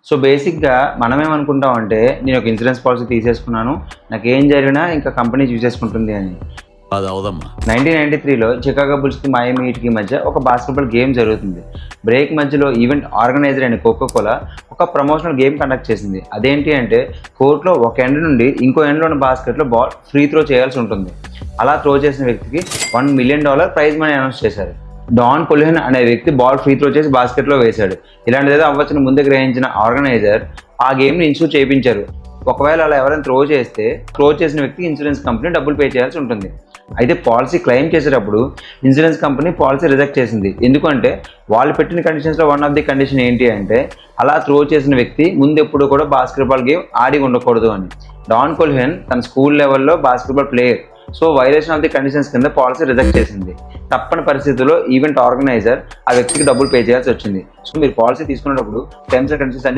So బేసిక్‌గా మనమేమనుకుంటాం అంటే నేను ఒక ఇన్సూరెన్స్ పాలిసీ తీసేసుకున్నాను. నాకేం జరిగినా ఇంకా కంపెనీ చూసేసుకుంటుంది అని. అది అవదమ్మా. 1993లో చికాగో బుల్స్‌కి మయామి హీట్‌కి మధ్య ఒక బాస్కెట్‌బాల్ గేమ్ జరుగుతుంది. బ్రేక్ మధ్యలో ఈవెంట్ ఆర్గనైజర్ అయిన కోకా-కోలా ఒక ప్రమోషనల్ గేమ్ కండక్ట్ చేసింది. అదేంటి అంటే కోర్ట్‌లో ఒక ఎండ్ నుండి ఇంకో ఎండ్‌లో ఉన్న బాస్కెట్‌లో బాల్ ఫ్రీ త్రో చేయాల్సి ఉంటుంది. అలా త్రో చేసిన వ్యక్తికి $1 మిలియన్ ప్రైజ్ మనీ అనౌన్స్ చేశారు. డాన్ పొలిహన్ అనే వ్యక్తి బాల్ ఫ్రీ త్రో చేసి బాస్కెట్లో వేశాడు. ఇలాంటిదేదో అవ్వచ్చని ముందే గ్రహించిన ఆర్గనైజర్ ఆ గేమ్ని ఇన్సూర్ చేయించారు. ఒకవేళ అలా ఎవరైనా త్రో చేసిన వ్యక్తికి ఇన్సూరెన్స్ కంపెనీ డబ్బులు పే చేయాల్సి ఉంటుంది. అయితే పాలసీ క్లెయిమ్ చేసేటప్పుడు ఇన్సూరెన్స్ కంపెనీ పాలసీ రిజెక్ట్ చేసింది. ఎందుకంటే వాళ్ళు పెట్టిన కండిషన్స్లో వన్ ఆఫ్ ది కండిషన్ ఏంటి అంటే అలా త్రో చేసిన వ్యక్తి ముందు ఎప్పుడు కూడా బాస్కెట్బాల్ గేమ్ ఆడి ఉండకూడదు అని. డాన్ పొలిహన్ తన స్కూల్ లెవెల్లో basketball player. So violation of the conditions కింద పాలసీ రిజెక్ట్ చేసింది. తప్పని పరిస్థితుల్లో ఈవెంట్ ఆర్గనైజర్ ఆ వ్యక్తికి డబ్బులు పే చేయాల్సి వచ్చింది. సో మీరు పాలసీ తీసుకునేటప్పుడు టర్మ్స్ అండ్ కండిషన్స్ అన్ని